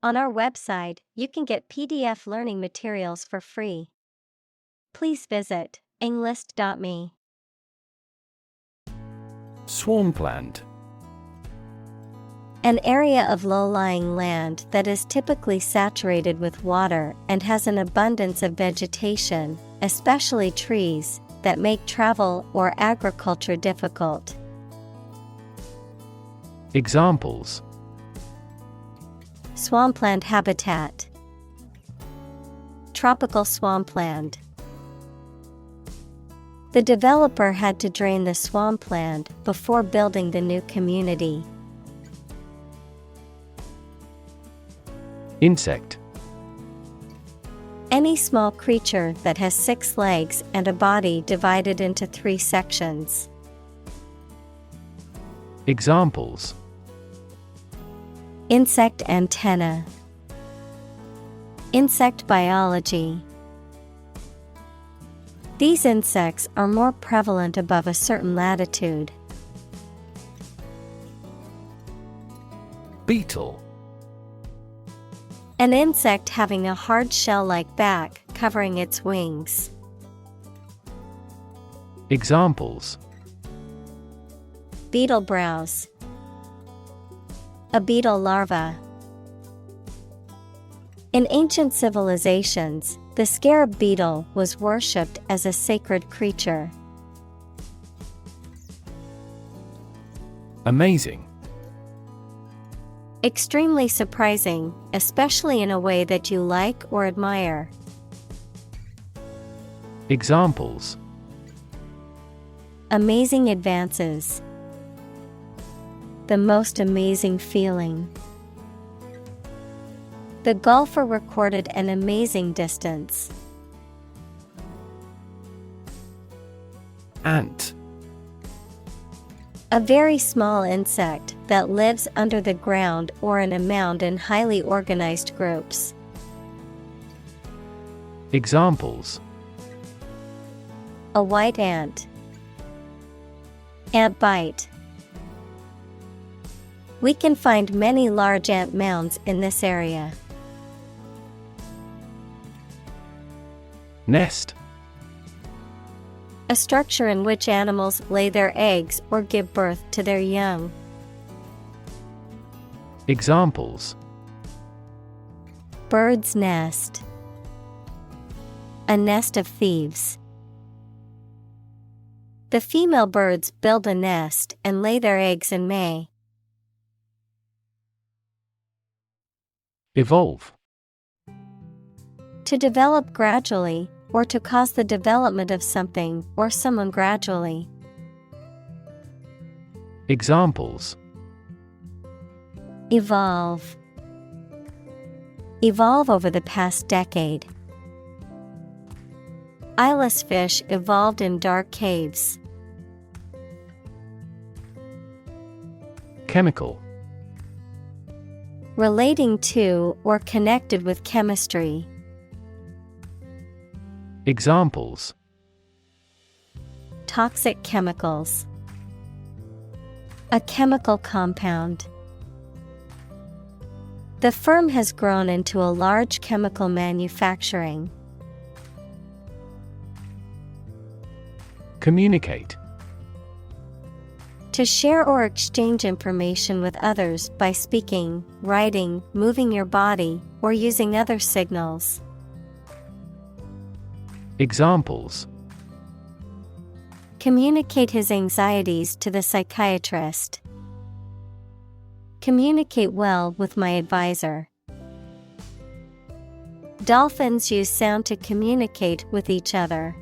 On our website, you can get PDF learning materials for free. Please visit englist.me. Swampland. An area of low-lying land that is typically saturated with water and has an abundance of vegetation, especially trees, that make travel or agriculture difficult. Examples: Swampland habitat, tropical swampland. The developer had to drain the swampland before building the new community. Insect. Any small creature that has 6 legs and a body divided into 3 sections. Examples: Insect antenna, insect biology. These insects are more prevalent above a certain latitude. Beetle. An insect having a hard shell-like back covering its wings. Examples: Beetle browse, a beetle larva. In ancient civilizations, the scarab beetle was worshipped as a sacred creature. Amazing. Extremely surprising, especially in a way that you like or admire. Examples: Amazing advances, the most amazing feeling. The golfer recorded an amazing distance. Ant. A very small insect that lives under the ground or in a mound in highly organized groups. Examples: A white ant, ant bite. We can find many large ant mounds in this area. Nest. A structure in which animals lay their eggs or give birth to their young. Examples: Bird's nest, a nest of thieves. The female birds build a nest and lay their eggs in May. Evolve. To develop gradually, or to cause the development of something or someone gradually. Examples: Evolve. Evolve over the past decade. Eyeless fish evolved in dark caves. Chemical. Relating to or connected with chemistry. Examples: Toxic chemicals. A chemical compound. The firm has grown into a large chemical manufacturing. Communicate. To share or exchange information with others by speaking, writing, moving your body, or using other signals. Examples: Communicate his anxieties to the psychiatrist. Communicate well with my advisor. Dolphins use sound to communicate with each other.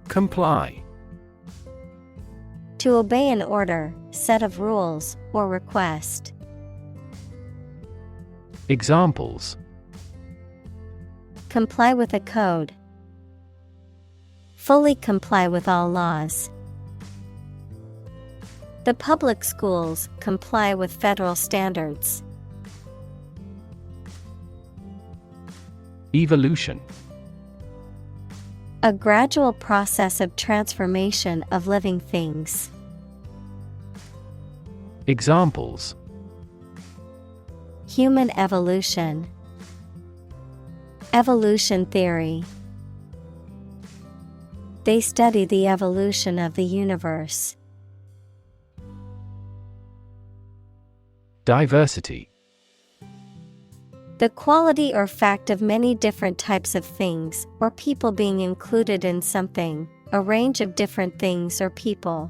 Comply. To obey an order, set of rules, or request. Examples: Comply with a code. Fully comply with all laws. The public schools comply with federal standards. Evolution. A gradual process of transformation of living things. Examples: Human evolution. Evolution theory. They study the evolution of the universe. Diversity. The quality or fact of many different types of things or people being included in something, a range of different things or people.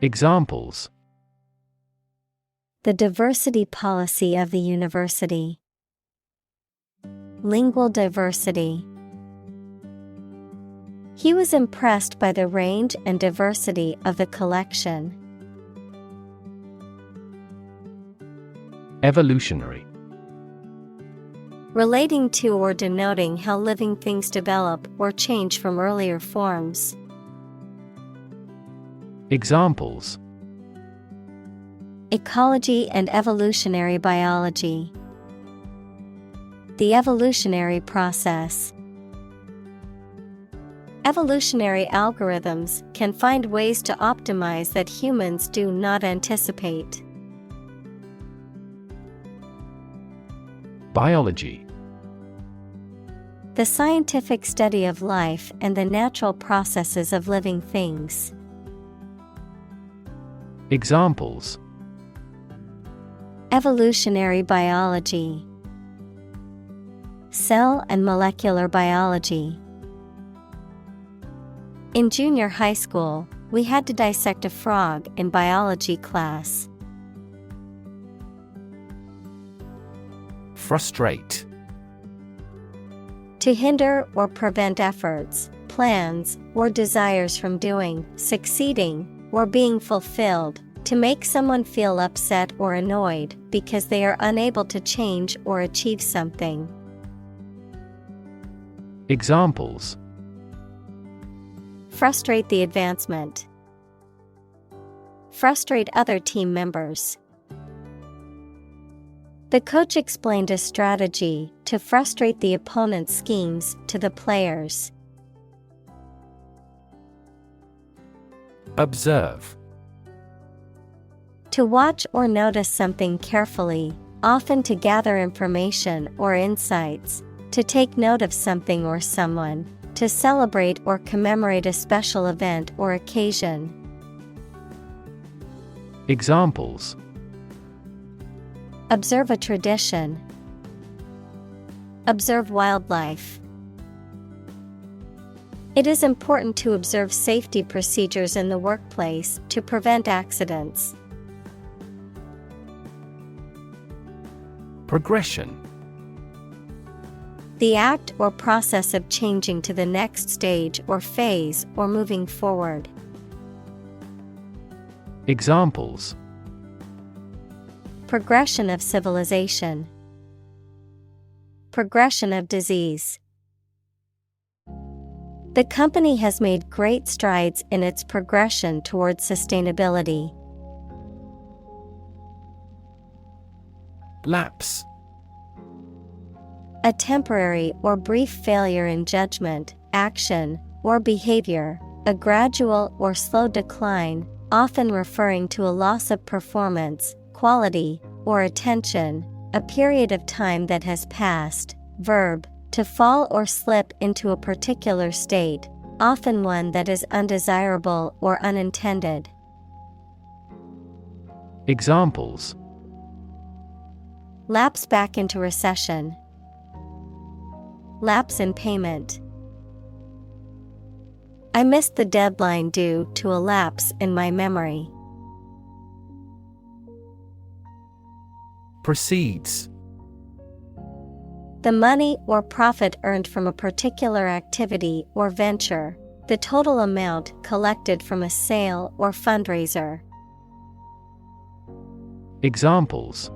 Examples: The diversity policy of the university. Lingual diversity. He was impressed by the range and diversity of the collection. Evolutionary. Relating to or denoting how living things develop or change from earlier forms. Examples: Ecology and evolutionary biology. The evolutionary process. Evolutionary algorithms can find ways to optimize that humans do not anticipate. Biology. The scientific study of life and the natural processes of living things. Examples: Evolutionary biology. Cell and molecular biology. In junior high school, we had to dissect a frog in biology class. Frustrate. To hinder or prevent efforts, plans, or desires from doing, succeeding, or being fulfilled, to make someone feel upset or annoyed because they are unable to change or achieve something. Examples: Frustrate the advancement. Frustrate other team members. The coach explained a strategy to frustrate the opponent's schemes to the players. Observe. To watch or notice something carefully, often to gather information or insights, to take note of something or someone, to celebrate or commemorate a special event or occasion. Examples: Observe a tradition. Observe wildlife. It is important to observe safety procedures in the workplace to prevent accidents. Progression. The act or process of changing to the next stage or phase or moving forward. Examples: Progression of civilization. Progression of disease. The company has made great strides in its progression towards sustainability. Lapse. A temporary or brief failure in judgment, action, or behavior, a gradual or slow decline, often referring to a loss of performance, quality, or attention, a period of time that has passed. Verb, to fall or slip into a particular state, often one that is undesirable or unintended. Examples: Lapse back into recession. Lapse in payment. I missed the deadline due to a lapse in my memory. Proceeds. The money or profit earned from a particular activity or venture, the total amount collected from a sale or fundraiser. Examples: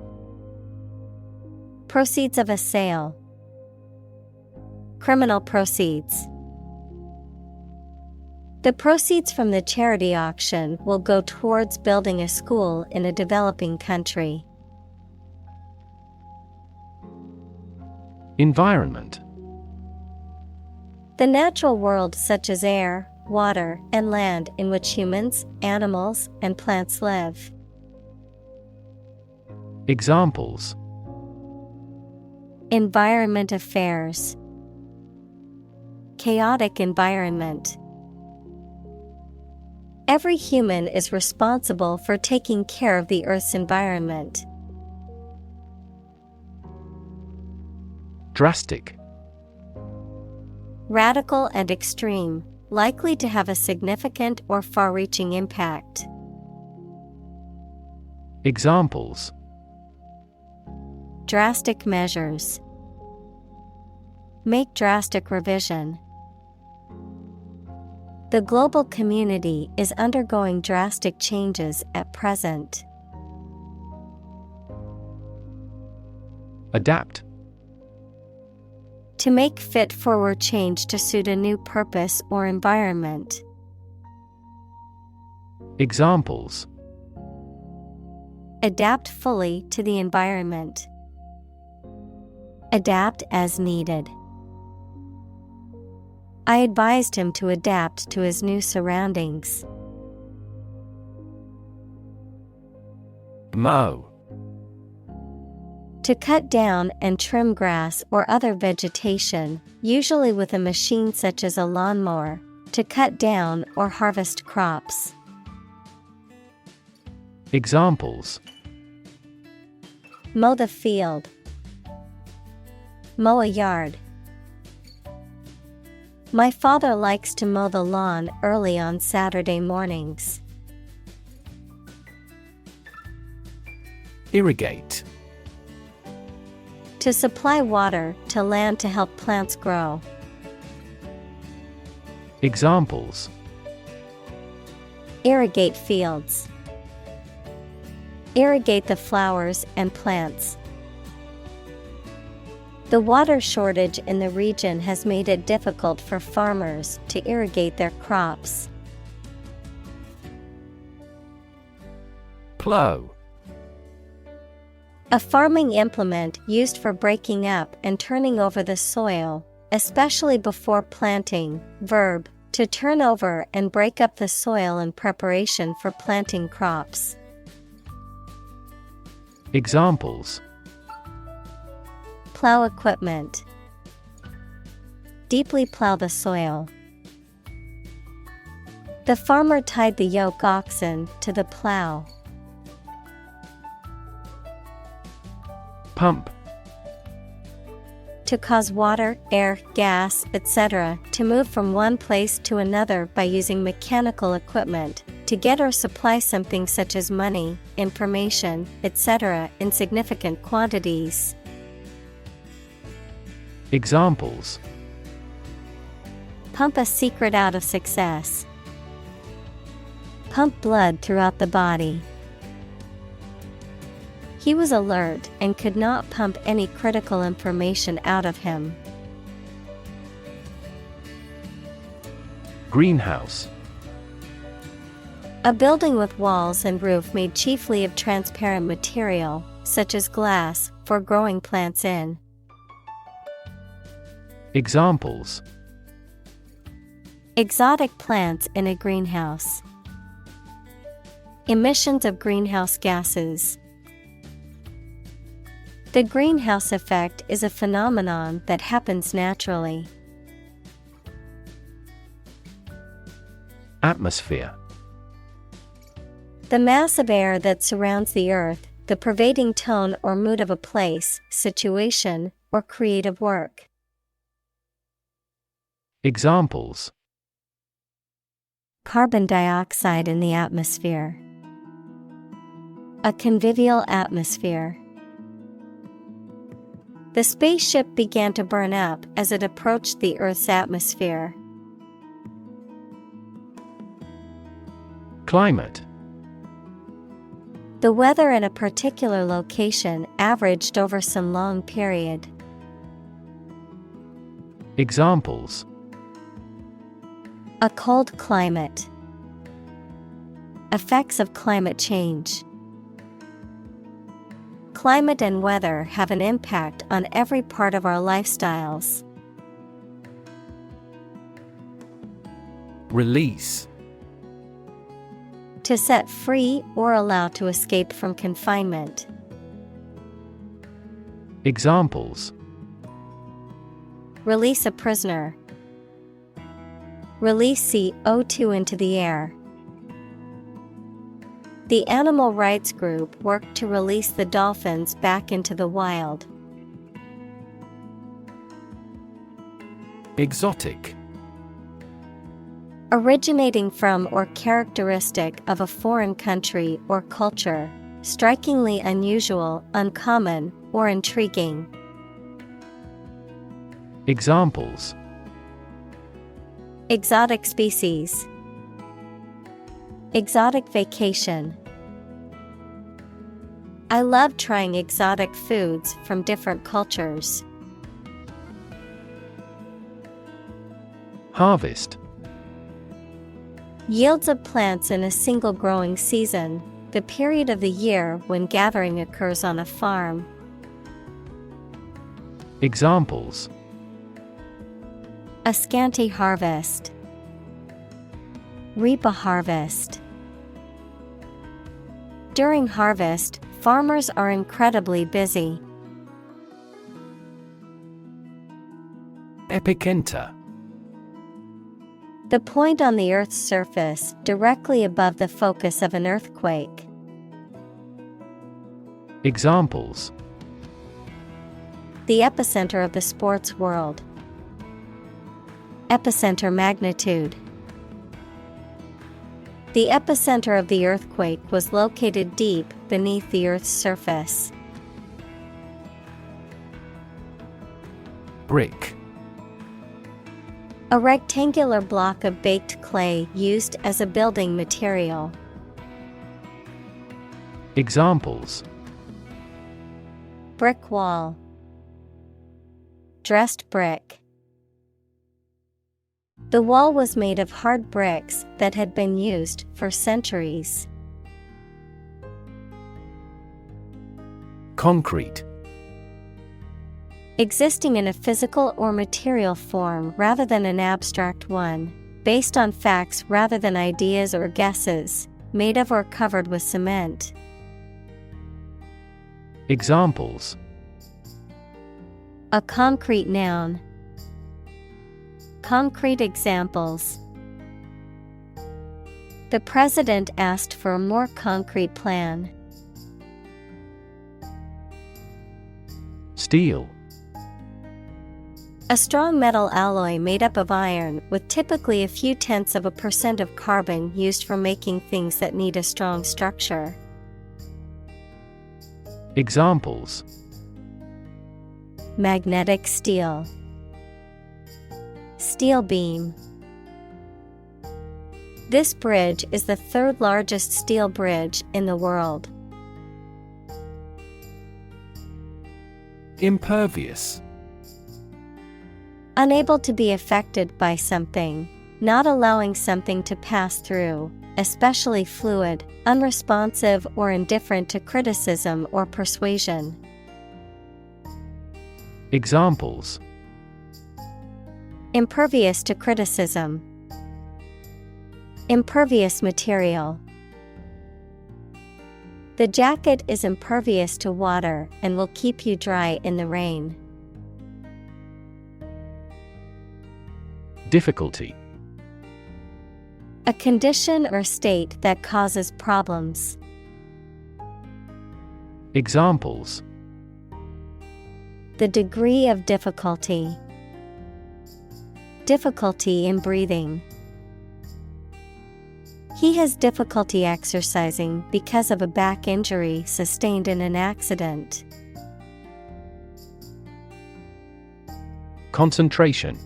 Proceeds of a sale. Criminal proceeds. The proceeds from the charity auction will go towards building a school in a developing country. Environment. The natural world such as air, water, and land in which humans, animals, and plants live. Examples: environment affairs, chaotic environment. Every human is responsible for taking care of the Earth's environment. Drastic. Radical and extreme, likely to have a significant or far-reaching impact. Examples: drastic measures, make drastic revision. The global community is undergoing drastic changes at present. Adapt. To make fit forward change to suit a new purpose or environment. Examples: adapt fully to the environment. Adapt as needed. I advised him to adapt to his new surroundings. Mow. To cut down and trim grass or other vegetation, usually with a machine such as a lawnmower, to cut down or harvest crops. Examples: mow the field. Mow a yard. My father likes to mow the lawn early on Saturday mornings. Irrigate. To supply water to land to help plants grow. Examples: irrigate fields. Irrigate the flowers and plants. The water shortage in the region has made it difficult for farmers to irrigate their crops. Plow. A farming implement used for breaking up and turning over the soil, especially before planting. Verb, to turn over and break up the soil in preparation for planting crops. Examples: plow equipment. Deeply plow the soil. The farmer tied the yoke oxen to the plow. Pump. To cause water, air, gas, etc. to move from one place to another by using mechanical equipment, to get or supply something such as money, information, etc. in significant quantities. Examples: pump a secret out of success. Pump blood throughout the body. He was alert and could not pump any critical information out of him. Greenhouse. A building with walls and roof made chiefly of transparent material, such as glass, for growing plants in. Examples: exotic plants in a greenhouse. Emissions of greenhouse gases. The greenhouse effect is a phenomenon that happens naturally. Atmosphere. The mass of air that surrounds the earth, the pervading tone or mood of a place, situation, or creative work. Examples: carbon dioxide in the atmosphere. A convivial atmosphere. The spaceship began to burn up as it approached the Earth's atmosphere. Climate. The weather in a particular location averaged over some long period. Examples: a cold climate. Effects of climate change. Climate and weather have an impact on every part of our lifestyles. Release. To set free or allow to escape from confinement. Examples: Release a prisoner. Release CO2 into the air. The animal rights group worked to release the dolphins back into the wild. Exotic. Originating from or characteristic of a foreign country or culture, strikingly unusual, uncommon, or intriguing. Examples: Exotic species. Exotic vacation. I love trying exotic foods from different cultures. Harvest. Yields of plants in a single growing season, the period of the year when gathering occurs on a farm. Examples: A scanty harvest. Reap a harvest. During harvest, farmers are incredibly busy. Epicenter. The point on the Earth's surface directly above the focus of an earthquake. Examples: The epicenter of the sports world. Epicenter magnitude. The epicenter of the earthquake was located deep beneath the Earth's surface. Brick. A rectangular block of baked clay used as a building material. Examples: Brick wall. Dressed brick. The wall was made of hard bricks that had been used for centuries. Concrete. Existing in a physical or material form rather than an abstract one, based on facts rather than ideas or guesses, made of or covered with cement. Examples: A concrete noun. Concrete examples. The president asked for a more concrete plan. Steel. A strong metal alloy made up of iron with typically a few tenths of a % of carbon used for making things that need a strong structure. Examples: Magnetic steel. Steel beam. This bridge is the third largest steel bridge in the world. Impervious. Unable to be affected by something, not allowing something to pass through, especially fluid, unresponsive or indifferent to criticism or persuasion. Examples: Impervious to criticism. Impervious material. The jacket is impervious to water and will keep you dry in the rain. Difficulty. A condition or state that causes problems. Examples: The degree of difficulty. Difficulty in breathing. He has difficulty exercising because of a back injury sustained in an accident. Concentration.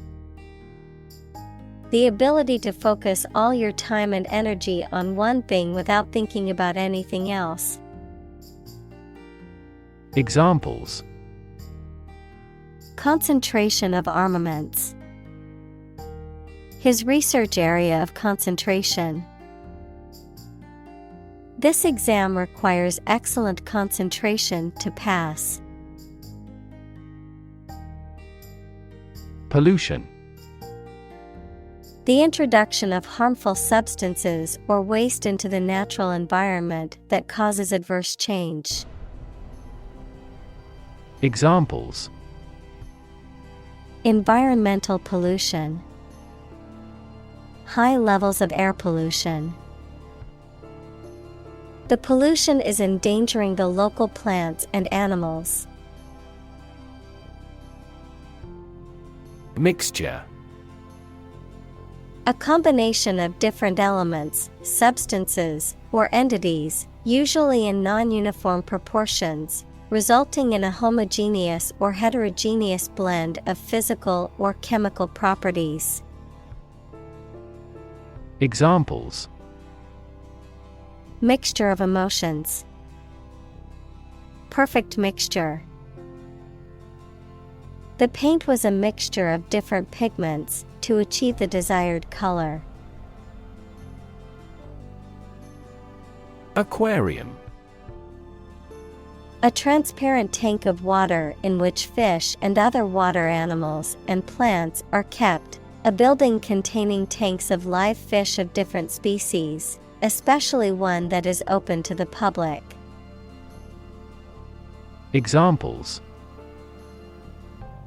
The ability to focus all your time and energy on one thing without thinking about anything else. Examples: Concentration of armaments. His research area of concentration. This exam requires excellent concentration to pass. Pollution. The introduction of harmful substances or waste into the natural environment that causes adverse change. Examples: environmental pollution, high levels of air pollution. The pollution is endangering the local plants and animals. Mixture: a combination of different elements, substances, or entities, usually in non-uniform proportions, resulting in a homogeneous or heterogeneous blend of physical or chemical properties. Examples: mixture of emotions, perfect mixture. The paint was a mixture of different pigments to achieve the desired color. Aquarium: a transparent tank of water in which fish and other water animals and plants are kept. A building containing tanks of live fish of different species, especially one that is open to the public. Examples: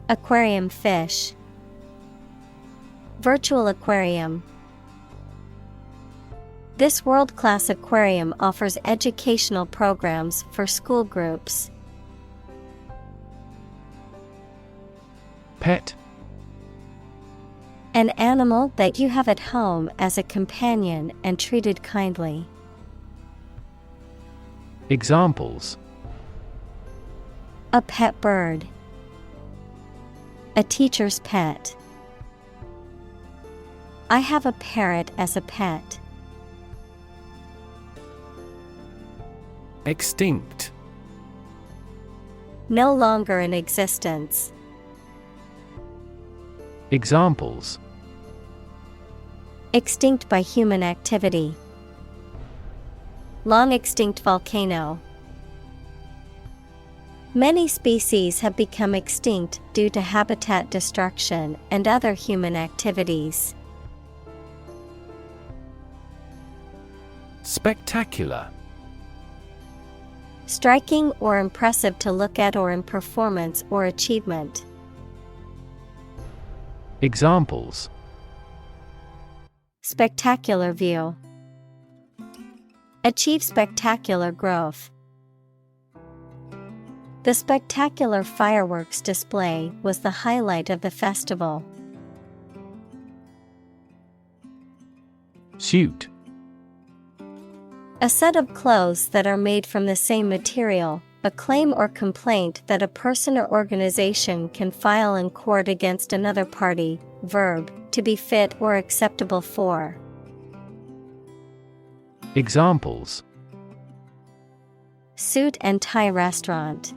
aquarium fish, virtual aquarium. This world-class aquarium offers educational programs for school groups. Pet: an animal that you have at home as a companion and treated kindly. Examples: a pet bird, a teacher's pet. I have a parrot as a pet. Extinct: no longer in existence. Examples: extinct by human activity, long extinct volcano. Many species have become extinct due to habitat destruction and other human activities. Spectacular: striking or impressive to look at or in performance or achievement. Examples: spectacular view, achieve spectacular growth. The spectacular fireworks display was the highlight of the festival. Suit: a set of clothes that are made from the same material, a claim or complaint that a person or organization can file in court against another party. Verb, to be fit or acceptable for. Examples: suit and tie restaurant,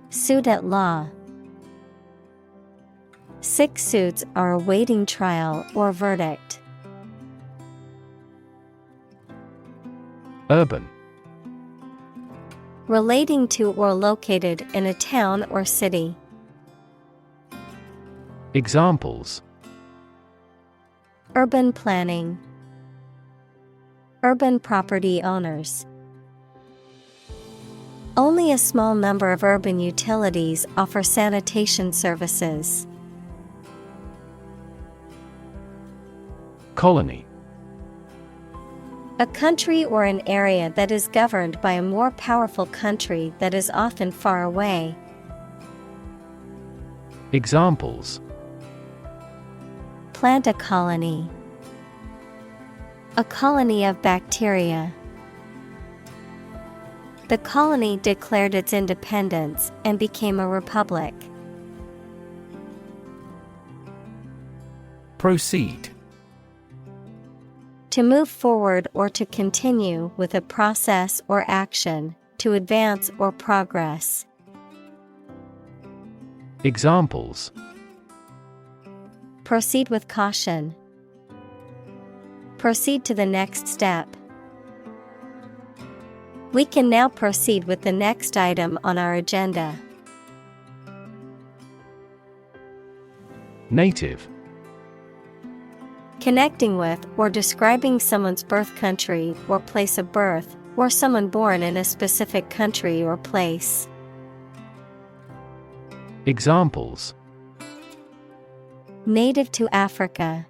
suit at law. 6 suits are awaiting trial or verdict. Urban: relating to or located in a town or city. Examples: urban planning, urban property owners. Only a small number of urban utilities offer sanitation services. Colony: a country or an area that is governed by a more powerful country that is often far away. Examples: plant a colony, a colony of bacteria. The colony declared its independence and became a republic. Proceed: to move forward or to continue with a process or action, to advance or progress. Examples: proceed with caution, proceed to the next step. We can now proceed with the next item on our agenda. Native: connecting with or describing someone's birth country or place of birth, or someone born in a specific country or place. Examples: native to Africa,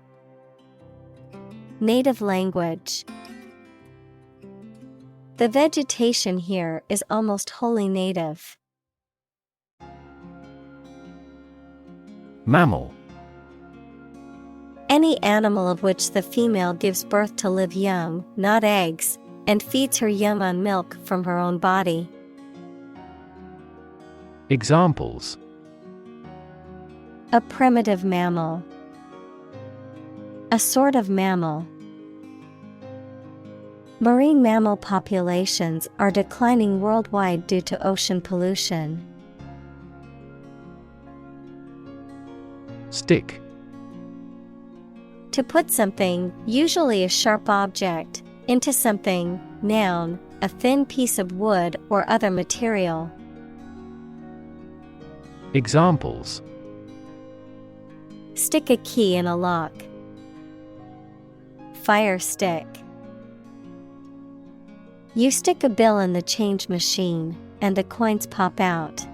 native language. The vegetation here is almost wholly native. Mammal. Any animal of which the female gives birth to live young, not eggs, and feeds her young on milk from her own body. Examples: a primitive mammal, a sort of mammal. Marine mammal populations are declining worldwide due to ocean pollution. Stick. To put something, usually a sharp object, into something, noun, a thin piece of wood or other material. Examples: stick a key in a lock, fire stick. You stick a bill in the change machine, and the coins pop out.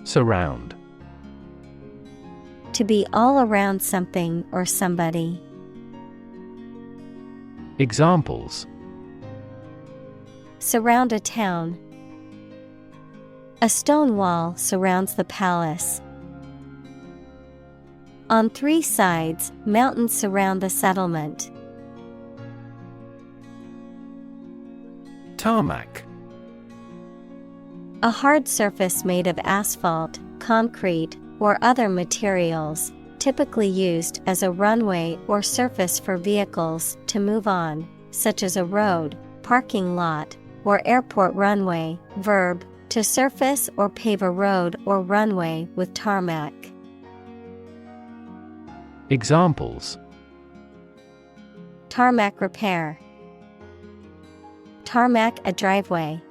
Surround. To be all around something or somebody. Examples: surround a town. A stone wall surrounds the palace. On 3 sides, mountains surround the settlement. Tarmac. A hard surface made of asphalt, concrete, or other materials, typically used as a runway or surface for vehicles to move on, such as a road, parking lot, or airport runway. Verb, to surface or pave a road or runway with tarmac. Examples: tarmac repair, tarmac a driveway.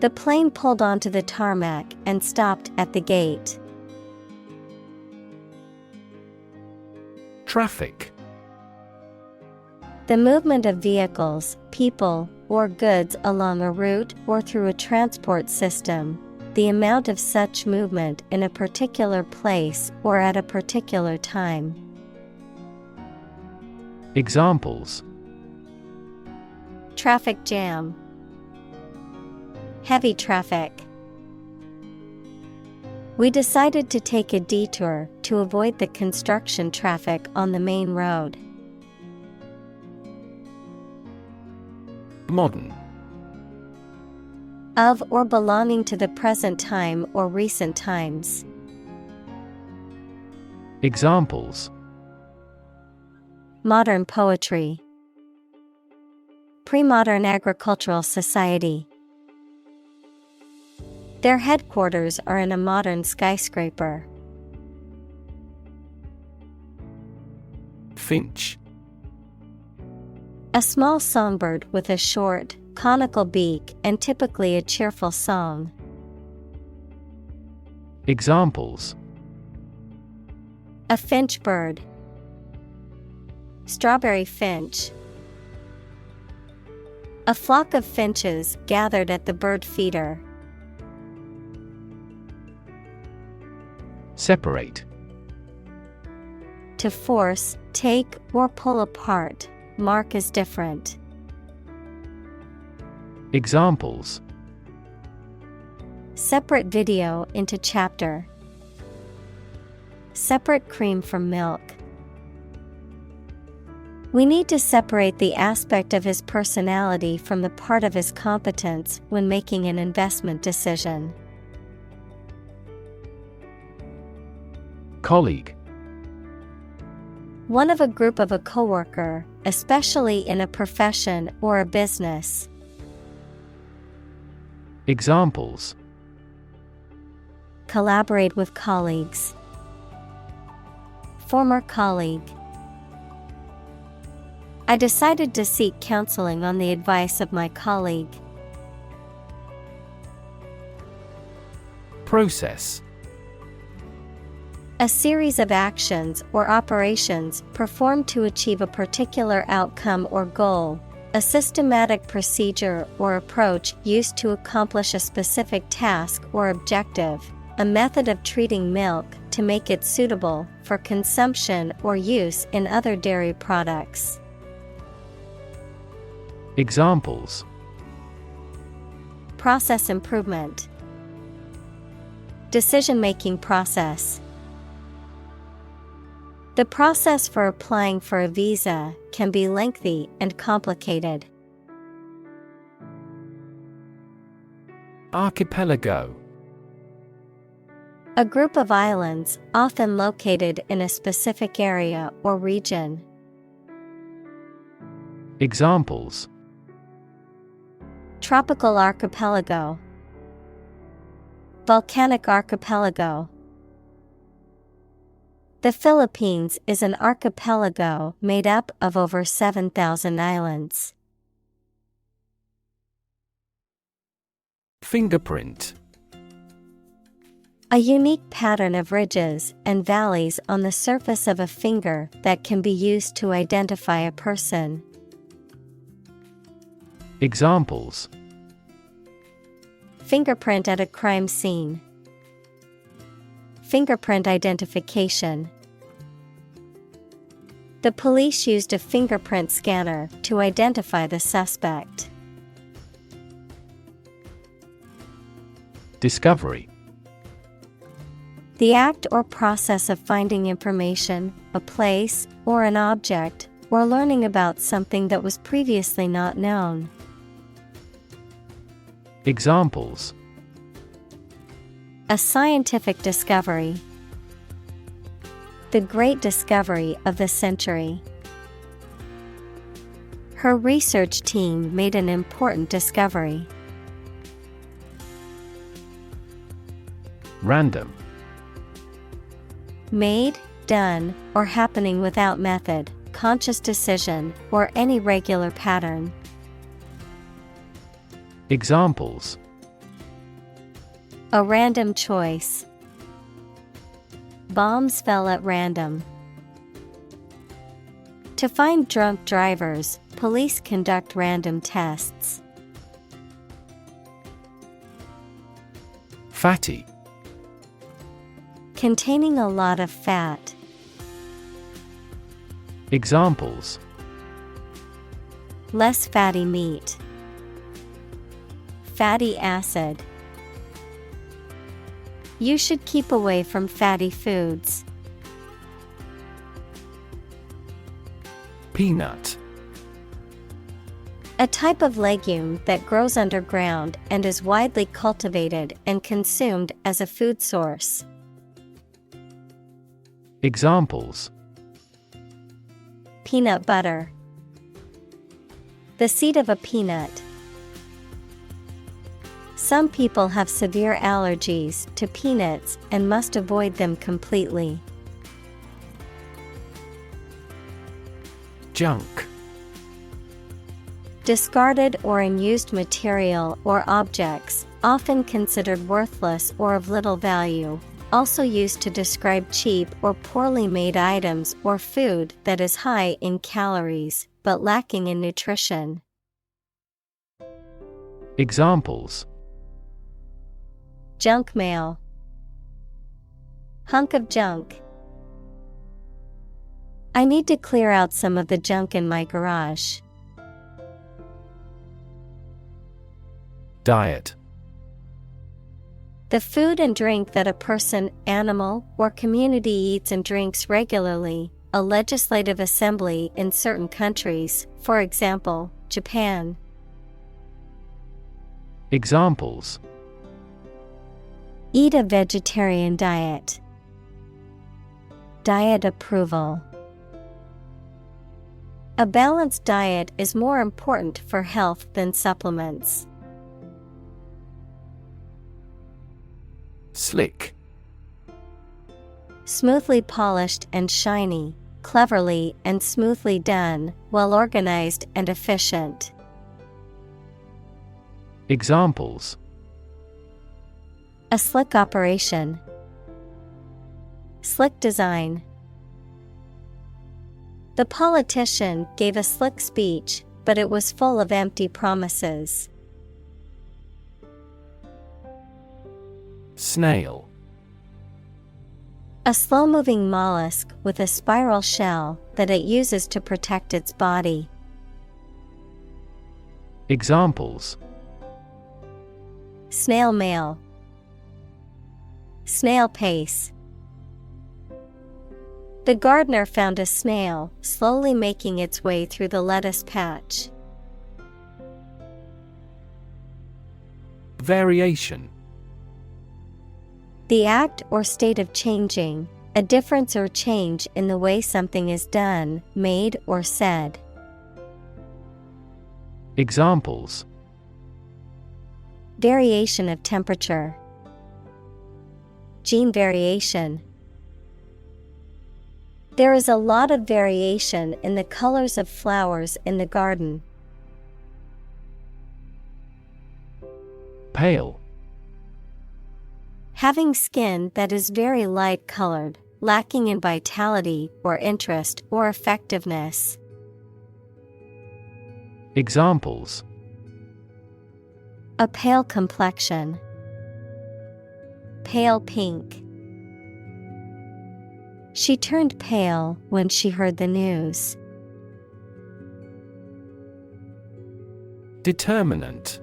The plane pulled onto the tarmac and stopped at the gate. Traffic. The movement of vehicles, people, or goods along a route or through a transport system. The amount of such movement in a particular place or at a particular time. Examples: traffic jam, heavy traffic. We decided to take a detour to avoid the construction traffic on the main road. Modern. Of or belonging to the present time or recent times. Examples: modern poetry, pre-modern agricultural society. Their headquarters are in a modern skyscraper. Finch. A small songbird with a short, conical beak and typically a cheerful song. Examples: a finch bird, strawberry finch. A flock of finches gathered at the bird feeder. Separate. To force, take, or pull apart. Mark is different. Examples: separate video into chapter, separate cream from milk. We need to separate the aspect of his personality from the part of his competence when making an investment decision. Colleague. One of a group of a coworker, especially in a profession or a business. Examples: collaborate with colleagues, former colleague. I decided to seek counseling on the advice of my colleague. Process. A series of actions or operations performed to achieve a particular outcome or goal, A systematic procedure or approach used to accomplish a specific task or objective, a method of treating milk to make it suitable for consumption or use in other dairy products. Examples: Process improvement. Decision-making process. The process for applying for a visa can be lengthy and complicated. Archipelago. A group of islands, often located in a specific area or region. Examples: Tropical archipelago. Volcanic archipelago. The Philippines is an archipelago made up of over 7,000 islands. Fingerprint. A unique pattern of ridges and valleys on the surface of a finger that can be used to identify a person. Examples: Fingerprint at a crime scene. Fingerprint identification. The police used a fingerprint scanner to identify the suspect. Discovery. The act or process of finding information, a place, or an object, or learning about something that was previously not known. Examples: A scientific discovery. The great discovery of the century. Her research team made an important discovery. Random. Made, done, or happening without method, conscious decision, or any regular pattern. Examples: A random choice. Bombs fell at random. To find drunk drivers, police conduct random tests. Fatty. Containing a lot of fat. Examples: Less fatty meat. Fatty acid. You should keep away from fatty foods. Peanut. A type of legume that grows underground and is widely cultivated and consumed as a food source. Examples: Peanut butter. The seed of a peanut. Some people have severe allergies to peanuts and must avoid them completely. Junk. Discarded or unused material or objects, often considered worthless or of little value, also used to describe cheap or poorly made items or food that is high in calories but lacking in nutrition. Examples: Junk mail. Hunk of junk. I need to clear out some of the junk in my garage. Diet. The food and drink that a person, animal, or community eats and drinks regularly, a legislative assembly in certain countries, for example, Japan. Examples: Eat a vegetarian diet. Diet approval. A balanced diet is more important for health than supplements. Slick. Smoothly polished and shiny, cleverly and smoothly done, well organized and efficient. Examples: A slick operation. Slick design. The politician gave a slick speech, but it was full of empty promises. Snail. A slow-moving mollusk with a spiral shell that it uses to protect its body. Examples: Snail mail. Snail pace. The gardener found a snail slowly making its way through the lettuce patch. Variation. The act or state of changing, a difference or change in the way something is done, made, or said. Examples: Variation of temperature. Gene variation. There is a lot of variation in the colors of flowers in the garden. Pale. Having skin that is very light colored, lacking in vitality or interest or effectiveness. Examples: A pale complexion. Pale pink. She turned pale when she heard the news. Determinant.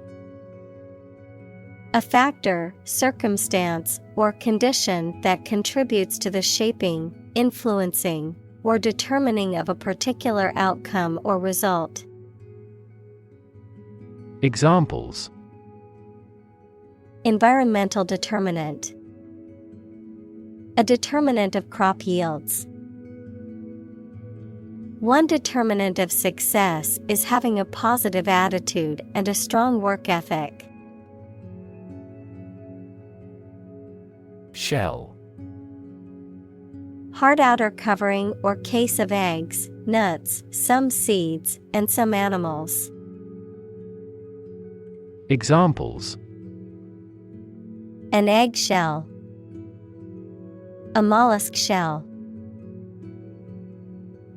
A factor, circumstance, or condition that contributes to the shaping, influencing, or determining of a particular outcome or result. Examples: Environmental determinant. A determinant of crop yields. One determinant of success is having a positive attitude and a strong work ethic. Shell. Hard outer covering or case of eggs, nuts, some seeds, and some animals. Examples: An egg shell. A mollusk shell.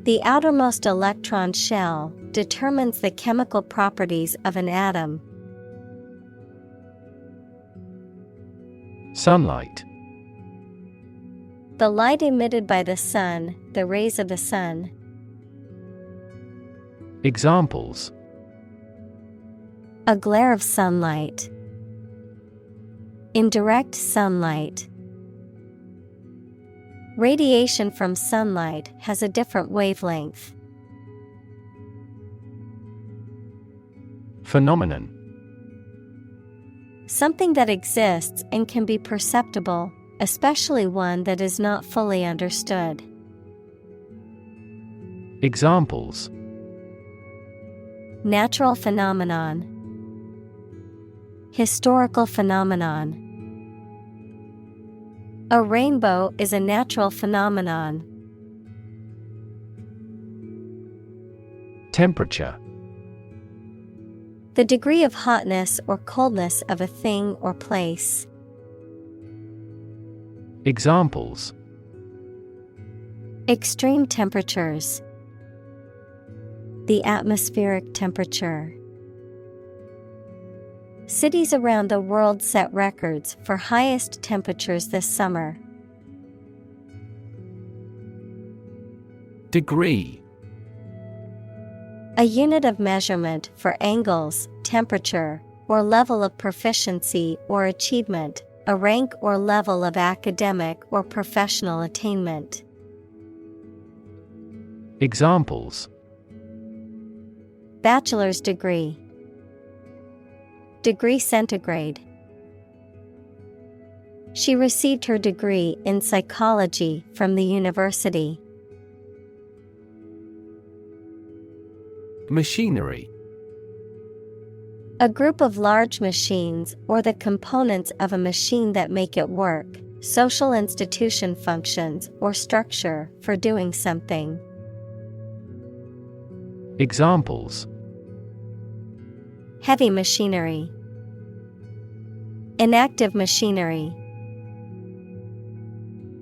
The outermost electron shell determines the chemical properties of an atom. Sunlight. The light emitted by the sun, the rays of the sun. Examples: A glare of sunlight. Indirect sunlight. Radiation from sunlight has a different wavelength. Phenomenon. Something that exists and can be perceptible, especially one that is not fully understood. Examples: Natural phenomenon. Historical phenomenon. A rainbow is a natural phenomenon. Temperature. The degree of hotness or coldness of a thing or place. Examples: Extreme temperatures. The atmospheric temperature. Cities around the world set records for highest temperatures this summer. Degree. A unit of measurement for angles, temperature, or level of proficiency or achievement, a rank or level of academic or professional attainment. Examples: Bachelor's degree. Degree centigrade. She received her degree in psychology from the university. Machinery. A group of large machines or the components of a machine that make it work, social institution functions or structure for doing something. Examples: Heavy machinery. Inactive machinery.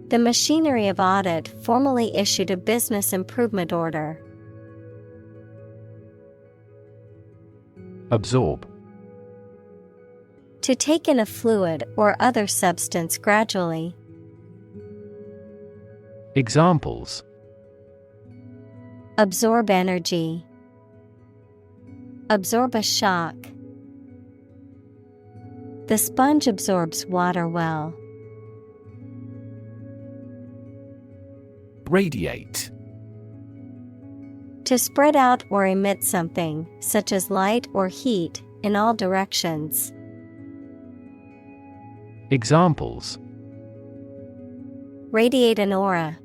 The machinery of audit formally issued a business improvement order. Absorb. To take in a fluid or other substance gradually. Examples: Absorb energy. Absorb a shock. The sponge absorbs water well. Radiate. To spread out or emit something, such as light or heat, in all directions. Examples: Radiate an aura.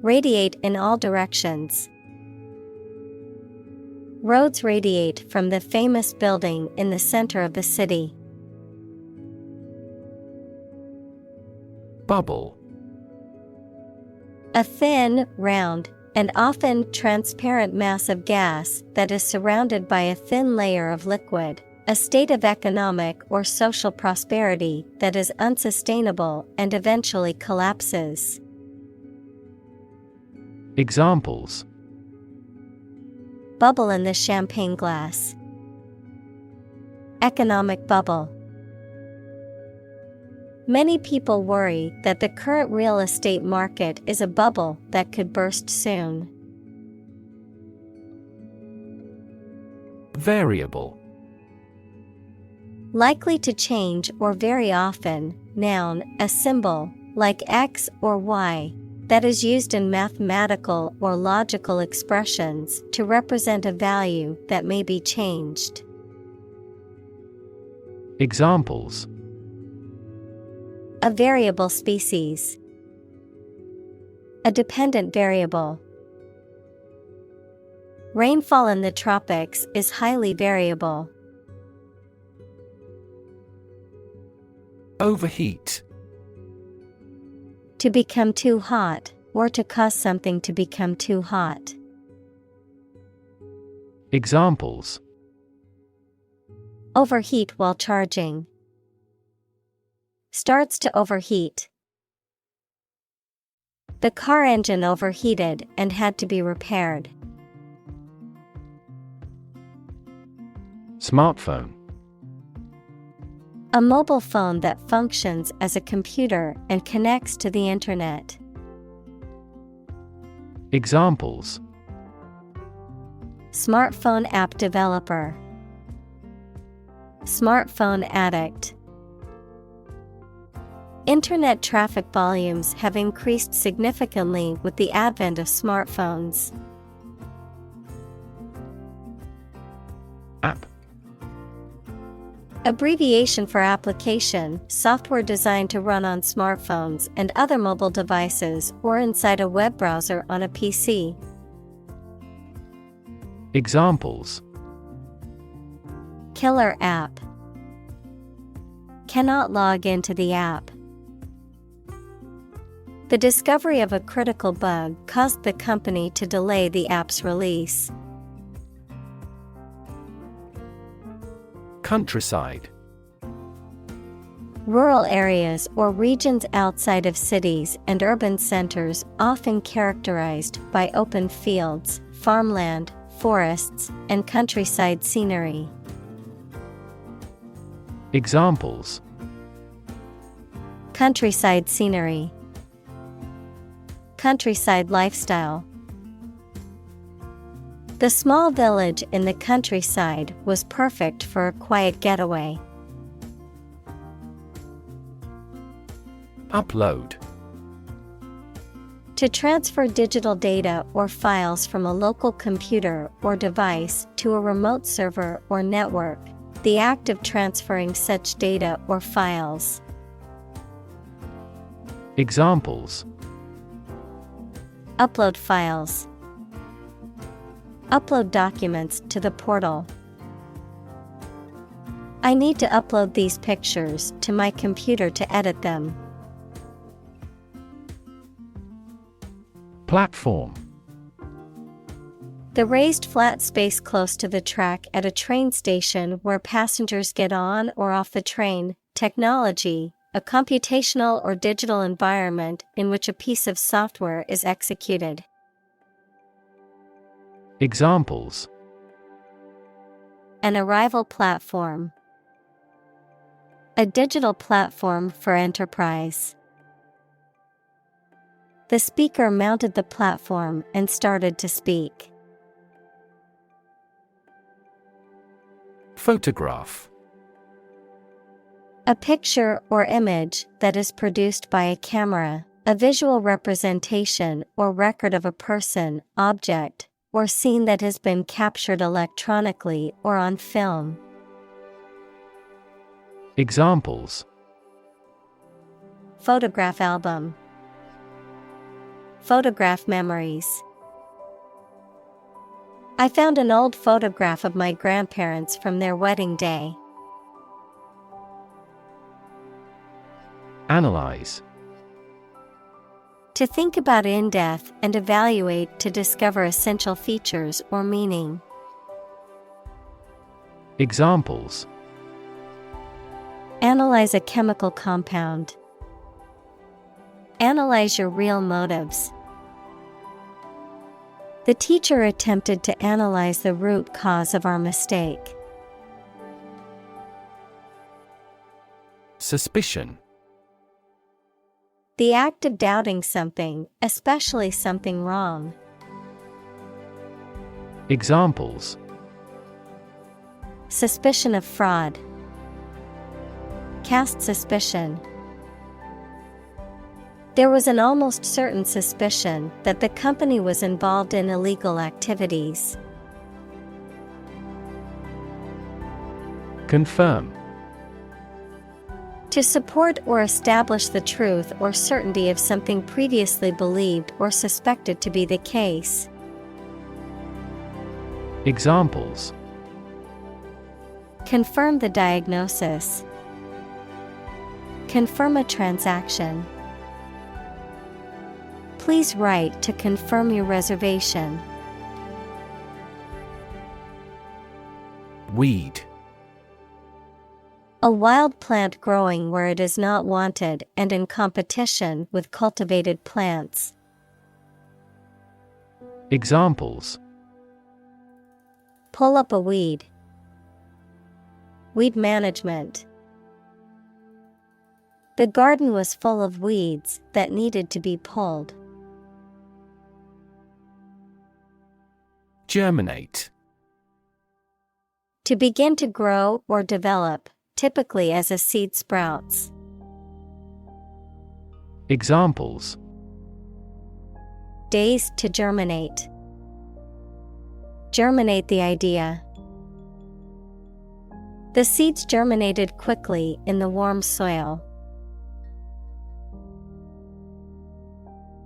Radiate in all directions. Roads radiate from the famous building in the center of the city. Bubble. A thin, round, and often transparent mass of gas that is surrounded by a thin layer of liquid, a state of economic or social prosperity that is unsustainable and eventually collapses. Examples: Bubble in the champagne glass. Economic bubble. Many people worry that the current real estate market is a bubble that could burst soon. Variable. Likely to change or vary often, noun, a symbol, like X or Y, that is used in mathematical or logical expressions to represent a value that may be changed. Examples: A variable species. A dependent variable. Rainfall in the tropics is highly variable. Overheat. To become too hot, or to cause something to become too hot. Examples: Overheat while charging. Starts to overheat. The car engine overheated and had to be repaired. Smartphone. A mobile phone that functions as a computer and connects to the internet. Examples: Smartphone app developer. Smartphone addict. Internet traffic volumes have increased significantly with the advent of smartphones. App. Abbreviation for application, software designed to run on smartphones and other mobile devices or inside a web browser on a PC. Examples: Killer app. Cannot log into the app. The discovery of a critical bug caused the company to delay the app's release. Countryside. Rural areas or regions outside of cities and urban centers, often characterized by open fields, farmland, forests, and countryside scenery. Examples: Countryside scenery. Countryside lifestyle. The small village in the countryside was perfect for a quiet getaway. Upload. To transfer digital data or files from a local computer or device to a remote server or network, the act of transferring such data or files. Examples: Upload files. Upload documents to the portal. I need to upload these pictures to my computer to edit them. Platform. The raised flat space close to the track at a train station where passengers get on or off the train. Technology, a computational or digital environment in which a piece of software is executed. Examples: an arrival platform. A digital platform for enterprise. The speaker mounted the platform and started to speak. Photograph. A picture or image that is produced by a camera, a visual representation or record of a person, object, or scene that has been captured electronically or on film. Examples: Photograph album. Photograph memories. I found an old photograph of my grandparents from their wedding day. Analyze. To think about in depth and evaluate to discover essential features or meaning. Examples: Analyze a chemical compound. Analyze your real motives. The teacher attempted to analyze the root cause of our mistake. Suspicion. The act of doubting something, especially something wrong. Examples: Suspicion of fraud. Cast suspicion. There was an almost certain suspicion that the company was involved in illegal activities. Confirm. To support or establish the truth or certainty of something previously believed or suspected to be the case. Examples: Confirm the diagnosis. Confirm a transaction. Please write to confirm your reservation. Weed. A wild plant growing where it is not wanted and in competition with cultivated plants. Examples: Pull up a weed. Weed management. The garden was full of weeds that needed to be pulled. Germinate. To begin to grow or develop, typically as a seed sprouts. Examples: Days to germinate. Germinate the idea. The seeds germinated quickly in the warm soil.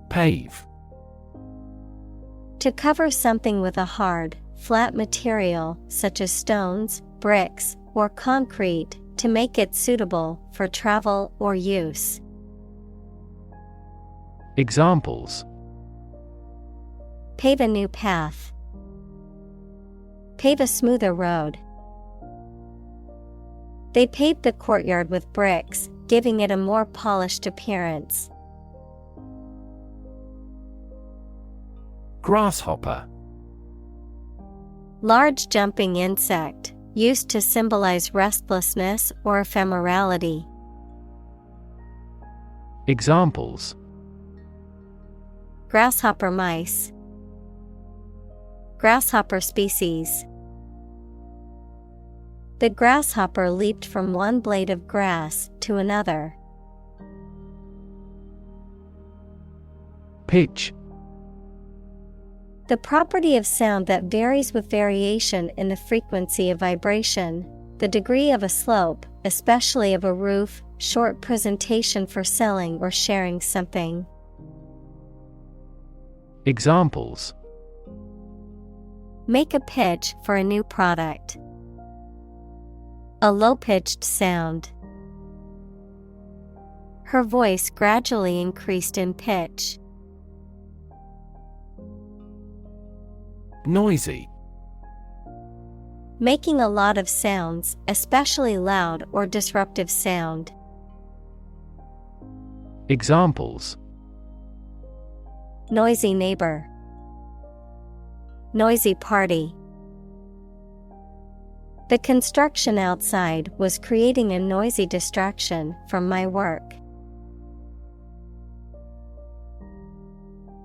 Pave. To cover something with a hard, flat material such as stones, bricks, or concrete to make it suitable for travel or use. Examples: Pave a new path. Pave a smoother road. They paved the courtyard with bricks, giving it a more polished appearance. Grasshopper. Large jumping insect, used to symbolize restlessness or ephemerality. Examples: Grasshopper mice. Grasshopper species. The grasshopper leaped from one blade of grass to another. Pitch. The property of sound that varies with variation in the frequency of vibration, the degree of a slope, especially of a roof, short presentation for selling or sharing something. Examples: Make a pitch for a new product. A low-pitched sound. Her voice gradually increased in pitch. Noisy. Making a lot of sounds, especially loud or disruptive sound. Examples: Noisy neighbor. Noisy party. The construction outside was creating a noisy distraction from my work.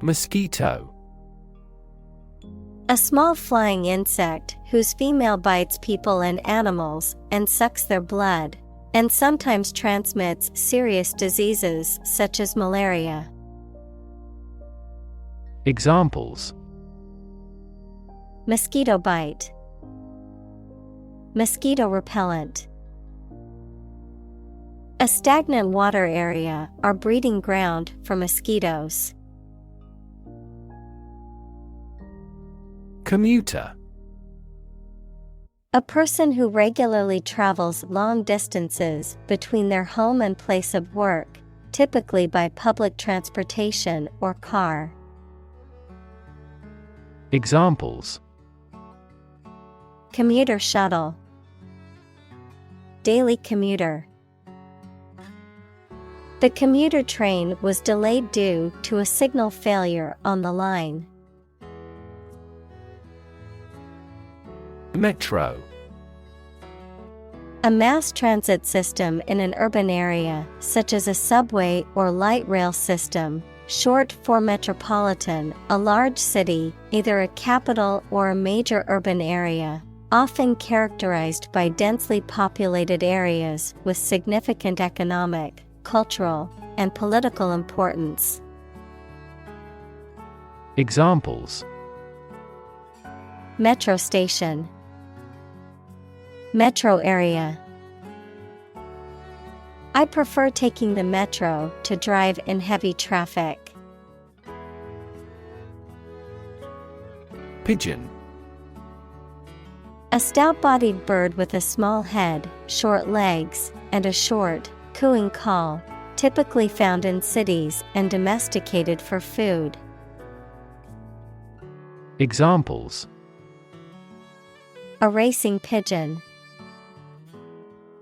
Mosquito. A small flying insect whose female bites people and animals and sucks their blood, and sometimes transmits serious diseases such as malaria. Examples: Mosquito bite. Mosquito repellent. A stagnant water area are breeding ground for mosquitoes. Commuter. A person who regularly travels long distances between their home and place of work, typically by public transportation or car. Examples: Commuter shuttle. Daily commuter. The commuter train was delayed due to a signal failure on the line. Metro. A mass transit system in an urban area, such as a subway or light rail system, short for metropolitan, a large city, either a capital or a major urban area, often characterized by densely populated areas with significant economic, cultural, and political importance. Examples: Metro station. Metro area. I prefer taking the metro to drive in heavy traffic. Pigeon. A stout-bodied bird with a small head, short legs, and a short, cooing call, typically found in cities and domesticated for food. Examples: A racing pigeon.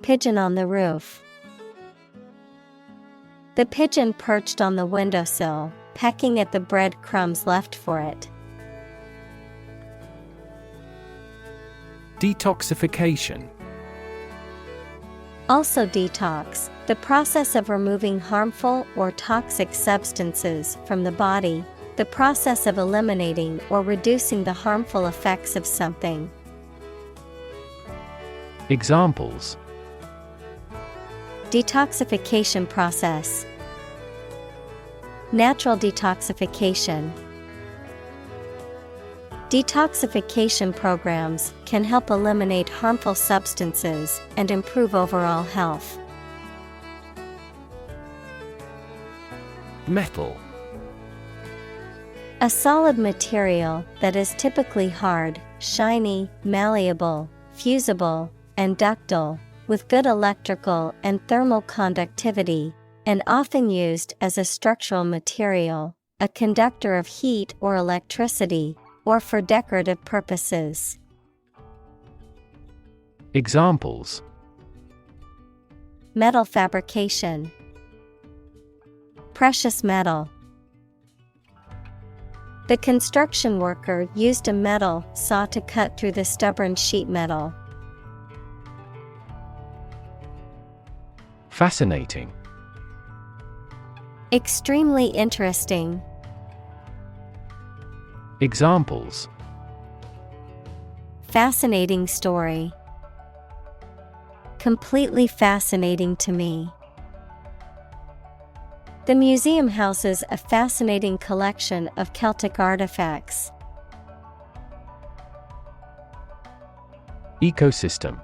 Pigeon on the roof. The pigeon perched on the windowsill, pecking at the breadcrumbs left for it. Detoxification. Also detox, the process of removing harmful or toxic substances from the body, the process of eliminating or reducing the harmful effects of something. Examples: Detoxification process. Natural detoxification. Detoxification programs can help eliminate harmful substances and improve overall health. Metal. A solid material that is typically hard, shiny, malleable, fusible, and ductile, with good electrical and thermal conductivity, and often used as a structural material, a conductor of heat or electricity, or for decorative purposes. Examples: Metal fabrication. Precious metal. The construction worker used a metal saw to cut through the stubborn sheet metal. Fascinating. Extremely interesting. Examples: Fascinating story. Completely fascinating to me. The museum houses a fascinating collection of Celtic artifacts. Ecosystem.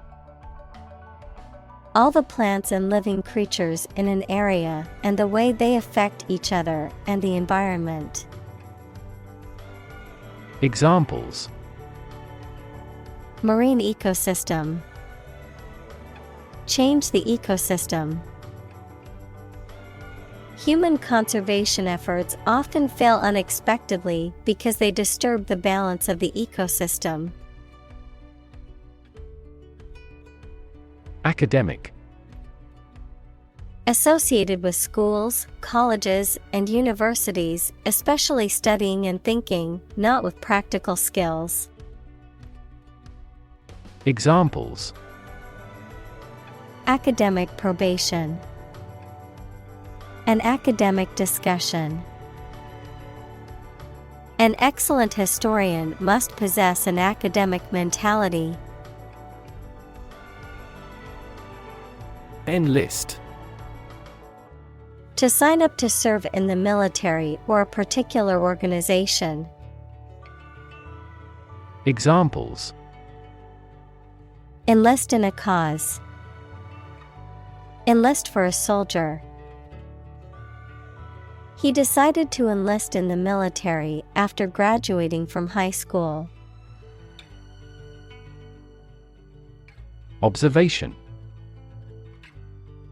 All the plants and living creatures in an area and the way they affect each other and the environment. Examples: Marine ecosystem. Change the ecosystem. Human conservation efforts often fail unexpectedly because they disturb the balance of the ecosystem. Academic. Associated with schools, colleges, and universities, especially studying and thinking, not with practical skills. Examples: academic probation, an academic discussion. An excellent historian must possess an academic mentality. Enlist. To sign up to serve in the military or a particular organization. Examples: enlist in a cause, enlist for a soldier. He decided to enlist in the military after graduating from high school. Observation.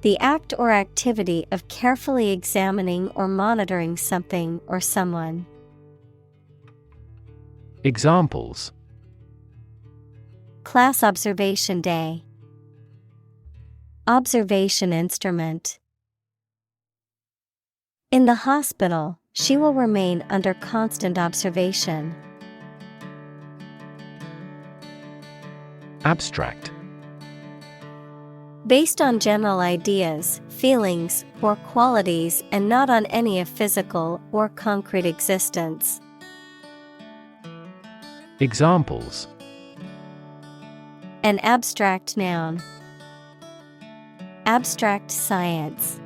The act or activity of carefully examining or monitoring something or someone. Examples: class observation day, observation instrument. In the hospital, she will remain under constant observation. Abstract. Based on general ideas, feelings, or qualities and not on any of physical or concrete existence. Examples: an abstract noun, abstract science.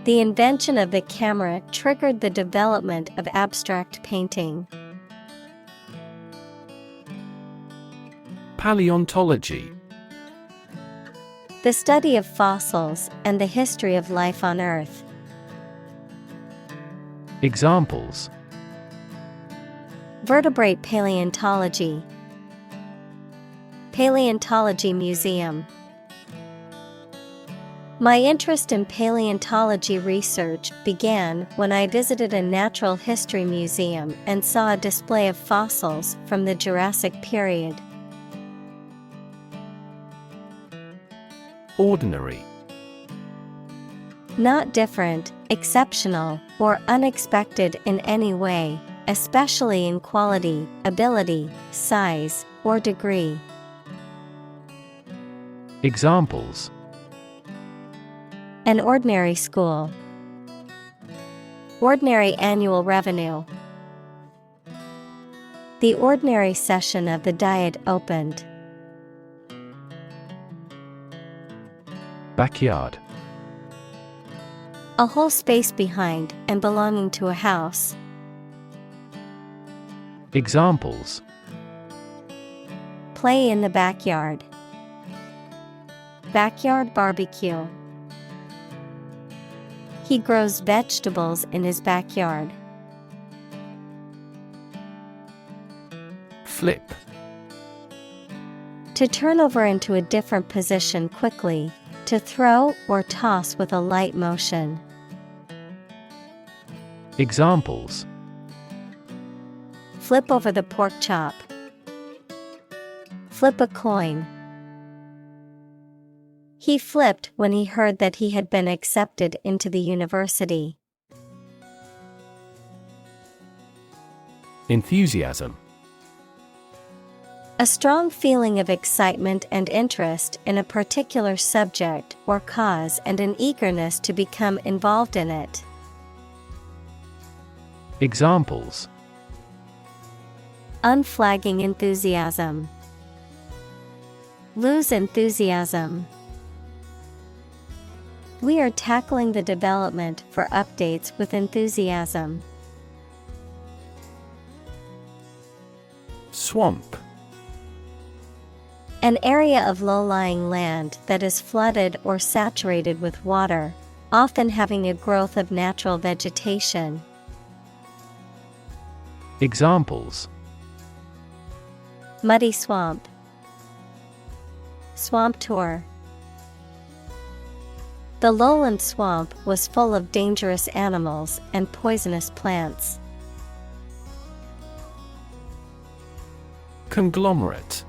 The invention of the camera triggered the development of abstract painting. Paleontology. The study of fossils and the history of life on Earth. Examples: vertebrate paleontology, paleontology museum. My interest in paleontology research began when I visited a natural history museum and saw a display of fossils from the Jurassic period. Ordinary. Not different, exceptional, or unexpected in any way, especially in quality, ability, size, or degree. Examples: an ordinary school, ordinary annual revenue. The ordinary session of the Diet opened. Backyard. A whole space behind and belonging to a house. Examples: play in the backyard, backyard barbecue. He grows vegetables in his backyard. Flip. To turn over into a different position quickly, to throw or toss with a light motion. Examples: flip over the pork chop, flip a coin. He flipped when he heard that he had been accepted into the university. Enthusiasm. A strong feeling of excitement and interest in a particular subject or cause and an eagerness to become involved in it. Examples: unflagging enthusiasm, lose enthusiasm. We are tackling the development for updates with enthusiasm. Swamp. An area of low-lying land that is flooded or saturated with water, often having a growth of natural vegetation. Examples: muddy swamp, swamp tour. The lowland swamp was full of dangerous animals and poisonous plants. Conglomerate.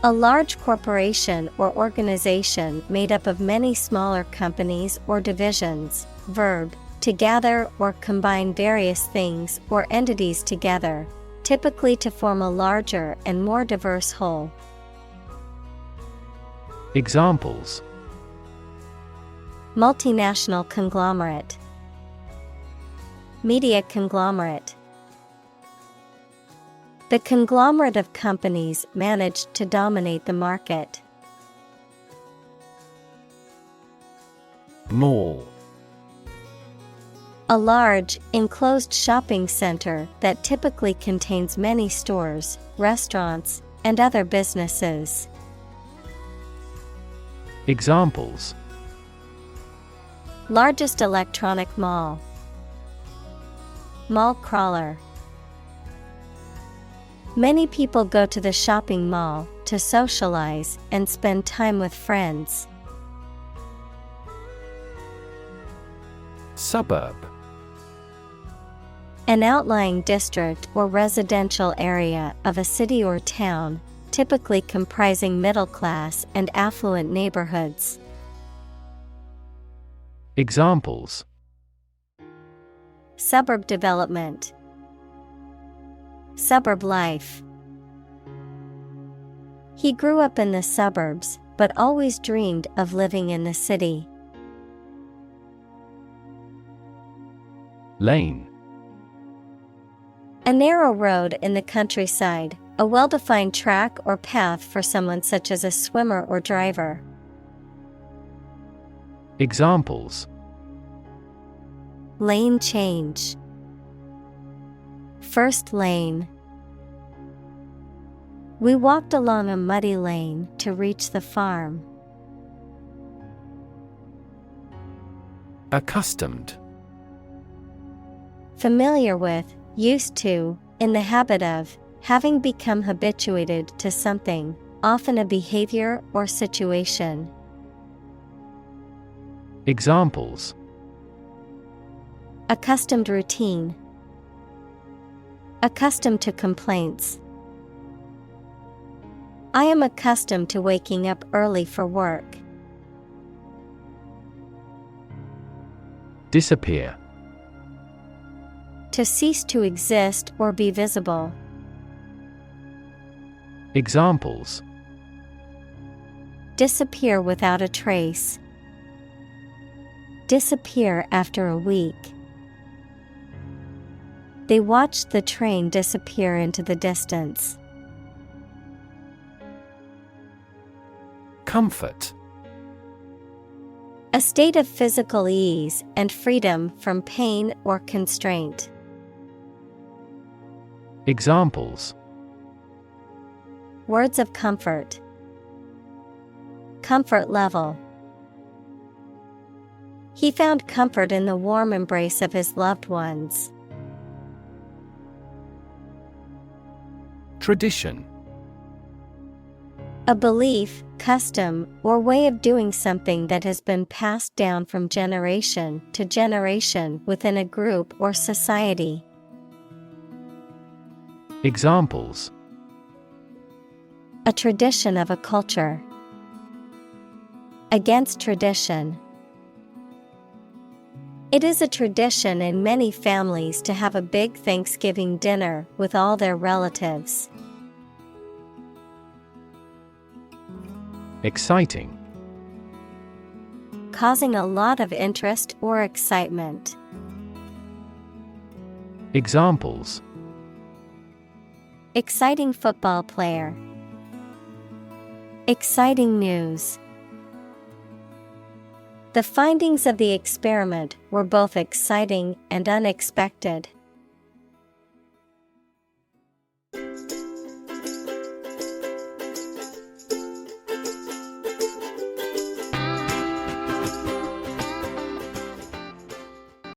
A large corporation or organization made up of many smaller companies or divisions. Verb, to gather or combine various things or entities together, typically to form a larger and more diverse whole. Examples: Multinational conglomerate, media conglomerate. The conglomerate of companies managed to dominate the market. Mall. A large, enclosed shopping center that typically contains many stores, restaurants, and other businesses. Examples: Largest electronic mall. Mall crawler. Many people go to the shopping mall to socialize and spend time with friends. Suburb. An outlying district or residential area of a city or town, typically comprising middle-class and affluent neighborhoods. Examples: Suburb development. Suburb life. He grew up in the suburbs, but always dreamed of living in the city. Lane. A narrow road in the countryside, a well-defined track or path for someone such as a swimmer or driver. Examples: Lane change. First lane. We walked along a muddy lane to reach the farm. Accustomed. Familiar with, used to, in the habit of, having become habituated to something, often a behavior or situation. Examples: Accustomed routine. Accustomed to complaints. I am accustomed to waking up early for work. Disappear. To cease to exist or be visible. Examples: Disappear without a trace. Disappear after a week. They watched the train disappear into the distance. Comfort. A state of physical ease and freedom from pain or constraint. Examples: Words of comfort. Comfort level. He found comfort in the warm embrace of his loved ones. Tradition. A belief, custom, or way of doing something that has been passed down from generation to generation within a group or society. Examples: A tradition of a culture. Against tradition. It is a tradition in many families to have a big Thanksgiving dinner with all their relatives. Exciting. Causing a lot of interest or excitement. Examples: Exciting football player. Exciting news. The findings of the experiment were both exciting and unexpected.